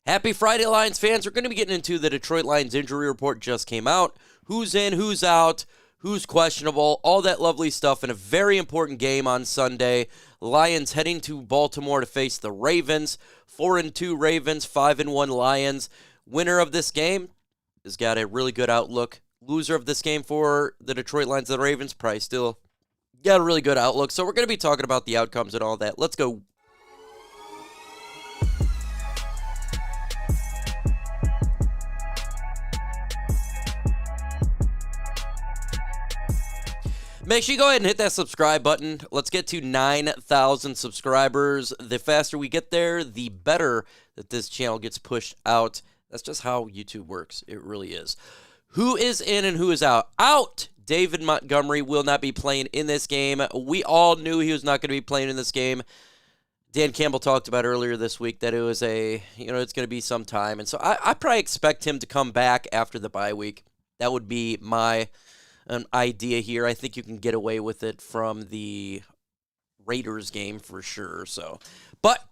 Happy Friday, Lions fans. We're going to be getting into the Detroit Lions injury report just came out. Who's in, who's out, who's questionable, all that lovely stuff in a very important game on Sunday. Lions heading to Baltimore to face the Ravens. 4-2 Ravens, 5-1 Lions. Winner of this game has got a really good outlook. Loser of this game for the Detroit Lions and the Ravens probably still got a really good outlook. So we're going to be talking about the outcomes and all that. Let's go. Make sure you go ahead and hit that subscribe button. Let's get to 9,000 subscribers. The faster we get there, the better that this channel gets pushed out. That's just how YouTube works. It really is. Who is in and who is out? Out! David Montgomery will not be playing in this game. We all knew he was not going to be playing in this game. Dan Campbell talked about earlier this week that it was it's going to be some time. And so I probably expect him to come back after the bye week. That would be my idea here. I think you can get away with it from the Raiders game for sure. But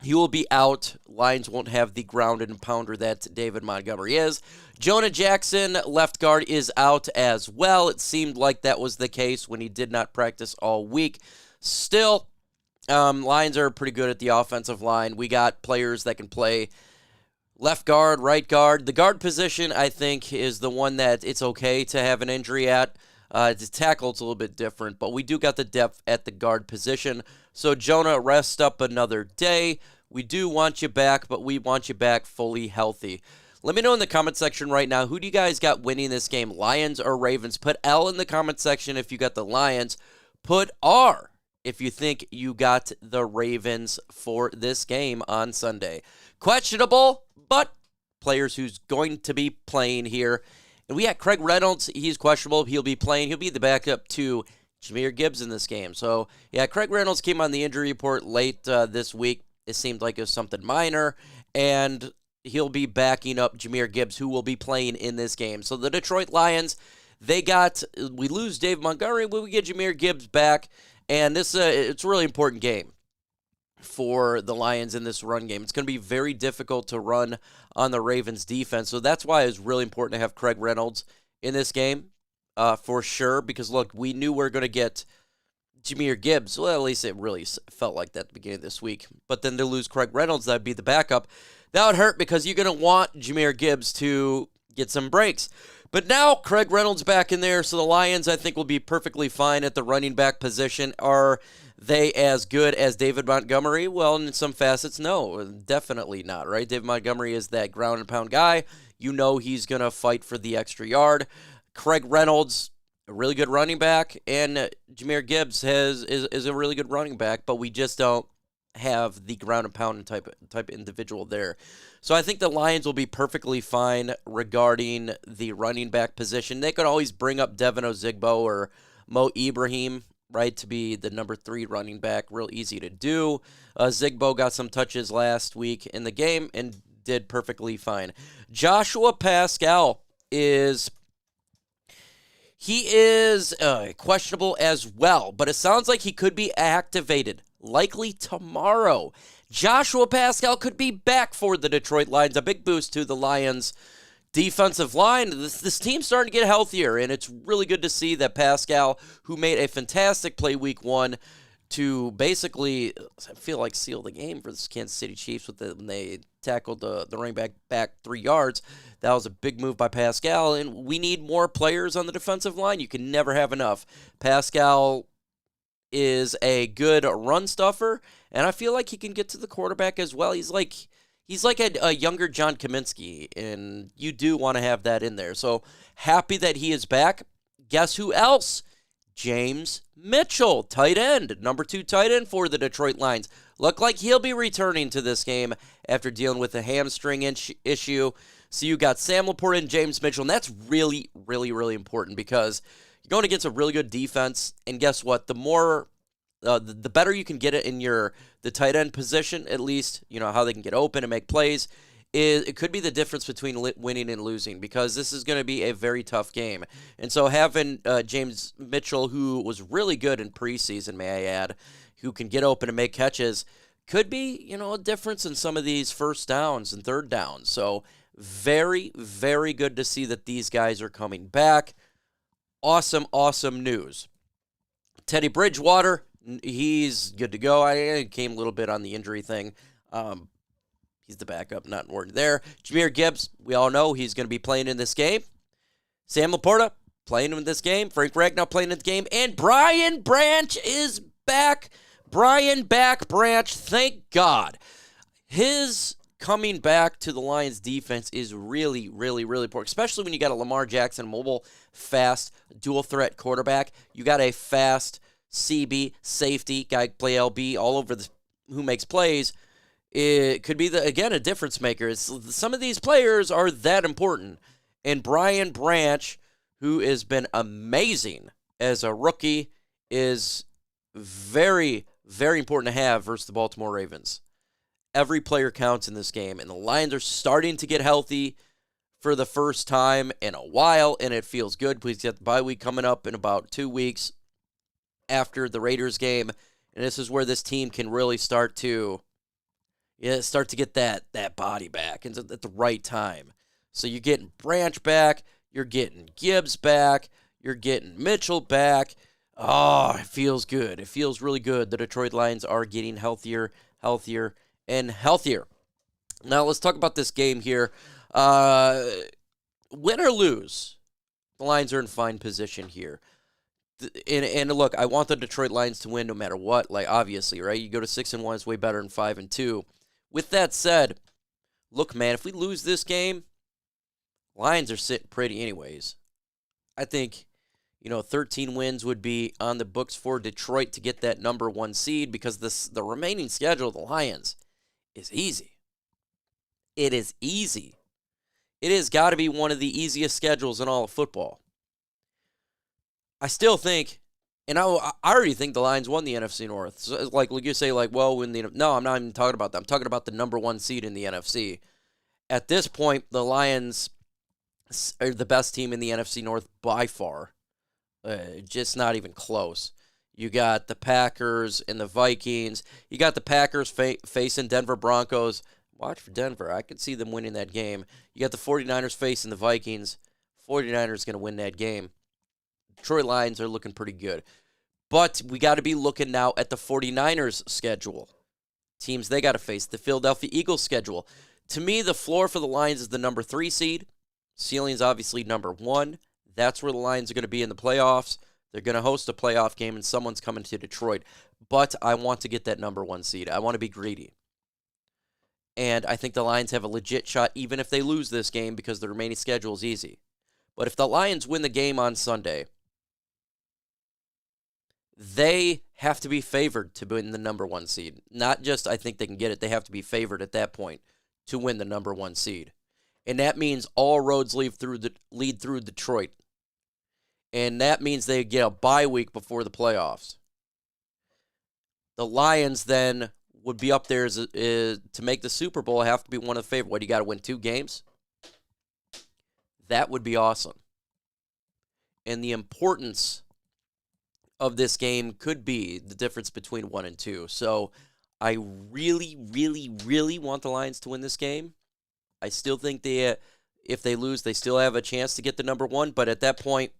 he will be out. Lions won't have the ground and pounder that David Montgomery is. Jonah Jackson, left guard, is out as well. It seemed like that was the case when he did not practice all week. Still, Lions are pretty good at the offensive line. We got players that can play left guard, right guard. The guard position, I think, is the one that it's okay to have an injury at. The tackle, it's a little bit different, but we do got the depth at the guard position. So, Jonah, rest up another day. We do want you back, but we want you back fully healthy. Let me know in the comment section right now, who do you guys got winning this game, Lions or Ravens? Put L in the comment section if you got the Lions. Put R if you think you got the Ravens for this game on Sunday. Questionable, but players who's going to be playing here. And we got Craig Reynolds. He's questionable. He'll be playing. He'll be the backup to Jahmyr Gibbs in this game. So, yeah, Craig Reynolds came on the injury report late this week. It seemed like it was something minor. And he'll be backing up Jahmyr Gibbs, who will be playing in this game. So the Detroit Lions, we lose Dave Montgomery, but we get Jahmyr Gibbs back. And it's a really important game for the Lions in this run game. It's going to be very difficult to run on the Ravens defense. So that's why it's really important to have Craig Reynolds in this game for sure. Because, look, we knew we were going to get Jahmyr Gibbs. Well, at least it really felt like that at the beginning of this week. But then to lose Craig Reynolds, that would be the backup. That would hurt because you're going to want Jahmyr Gibbs to get some breaks. But now Craig Reynolds back in there, so the Lions, I think, will be perfectly fine at the running back position. Are they as good as David Montgomery? Well, in some facets, no, definitely not, right? David Montgomery is that ground and pound guy. You know he's going to fight for the extra yard. Craig Reynolds, a really good running back, and Jahmyr Gibbs is a really good running back, but we just don't have the ground and pound type of individual there. So I think the Lions will be perfectly fine regarding the running back position. They could always bring up Devin Ozigbo or Mo Ibrahim, right, to be the number 3 running back. Real easy to do. Zigbo got some touches last week in the game and did perfectly fine. Joshua Pascal is questionable as well, but it sounds like he could be activated likely tomorrow. Joshua Pascal could be back for the Detroit Lions. A big boost to the Lions' defensive line. This team's starting to get healthier, and it's really good to see that Pascal, who made a fantastic play week 1 to basically, I feel like, seal the game for the Kansas City Chiefs when they tackled the running back 3 yards. That was a big move by Pascal, and we need more players on the defensive line. You can never have enough. Pascal is a good run stuffer, and I feel like he can get to the quarterback as well. He's like a younger John Kaminsky, and you do want to have that in there. So happy that he is back. Guess who else? James Mitchell, tight end, number 2 tight end for the Detroit Lions. Look like he'll be returning to this game after dealing with a hamstring issue. So you got Sam Laporte and James Mitchell, and that's really, really, really important because you're going against a really good defense, and guess what? The better you can get it in the tight end position, at least, how they can get open and make plays, it could be the difference between winning and losing because this is going to be a very tough game. And so having James Mitchell, who was really good in preseason, may I add, who can get open and make catches, could be, a difference in some of these first downs and third downs. So very, very good to see that these guys are coming back. Awesome, awesome news. Teddy Bridgewater, he's good to go. I came a little bit on the injury thing. He's the backup, not worried there. Jahmyr Gibbs, we all know he's going to be playing in this game. Sam Laporta playing in this game. Frank Ragnow playing in the game. And Brian Branch is back. Brian Branch, thank God. His coming back to the Lions defense is really, really, really important, especially when you got a Lamar Jackson mobile, fast, dual threat quarterback. You got a fast CB, safety, guy play LB all over who makes plays. It could be, a difference maker. Some of these players are that important. And Brian Branch, who has been amazing as a rookie, is very, very important to have versus the Baltimore Ravens. Every player counts in this game, and the Lions are starting to get healthy for the first time in a while, and it feels good. Please get the bye week coming up in about 2 weeks after the Raiders game, and this is where this team can really start to get that body back and at the right time. So you're getting Branch back, you're getting Gibbs back, you're getting Mitchell back. Oh, it feels good. It feels really good. The Detroit Lions are getting healthier, and healthier. Now let's talk about this game here. Win or lose, the Lions are in fine position here. And look, I want the Detroit Lions to win no matter what. Like, obviously, right? You go to 6-1, it's way better than 5-2. With that said, look, man, if we lose this game, Lions are sitting pretty anyways. I think, 13 wins would be on the books for Detroit to get that number 1 seed because the remaining schedule of the Lions is easy. It is easy. It has got to be one of the easiest schedules in all of football. I still think, and I already think the Lions won the NFC North. So, like you say, no, I'm not even talking about that. I'm talking about the number 1 seed in the NFC. At this point, the Lions are the best team in the NFC North by far. Just not even close. You got the Packers and the Vikings. You got the Packers facing Denver Broncos. Watch for Denver. I could see them winning that game. You got the 49ers facing the Vikings. 49ers going to win that game. Detroit Lions are looking pretty good. But we got to be looking now at the 49ers schedule. Teams they got to face. The Philadelphia Eagles schedule. To me, the floor for the Lions is the number 3 seed. Ceiling is obviously number 1. That's where the Lions are going to be in the playoffs. They're going to host a playoff game, and someone's coming to Detroit. But I want to get that number 1 seed. I want to be greedy. And I think the Lions have a legit shot, even if they lose this game, because the remaining schedule is easy. But if the Lions win the game on Sunday, they have to be favored to win the number 1 seed. Not just I think they can get it. They have to be favored at that point to win the number 1 seed. And that means all roads lead through Detroit. And that means they get a bye week before the playoffs. The Lions then would be up there to make the Super Bowl, have to be one of the favorites. What, you got to win 2 games? That would be awesome. And the importance of this game could be the difference between 1 and 2. So I really, really, really want the Lions to win this game. I still think if they lose, they still have a chance to get the number 1. But at that point,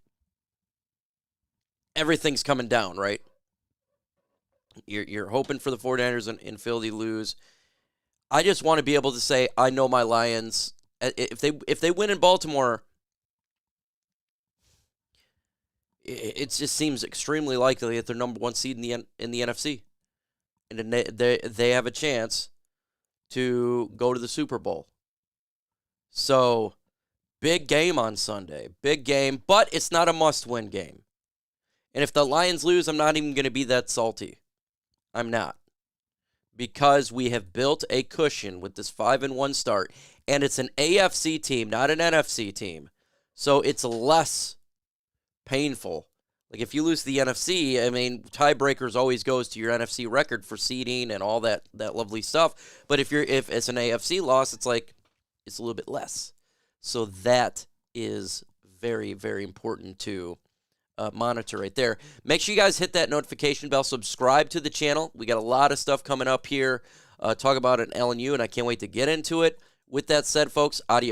everything's coming down, right? You're hoping for the 49ers and Philly lose. I just want to be able to say, I know my Lions. If they win in Baltimore, it just seems extremely likely that they're number 1 seed in the NFC. And then they have a chance to go to the Super Bowl. So, big game on Sunday. Big game, but it's not a must-win game. And if the Lions lose, I'm not even going to be that salty. I'm not. Because we have built a cushion with this 5-1 start. And it's an AFC team, not an NFC team. So it's less painful. Like if you lose the NFC, I mean, tiebreakers always goes to your NFC record for seeding and all that lovely stuff. But if it's an AFC loss, it's like it's a little bit less. So that is very, very important to monitor right there. Make sure you guys hit that notification bell. Subscribe to the channel. We got a lot of stuff coming up here. Talk about an LNU, and I can't wait to get into it. With that said, folks, adios.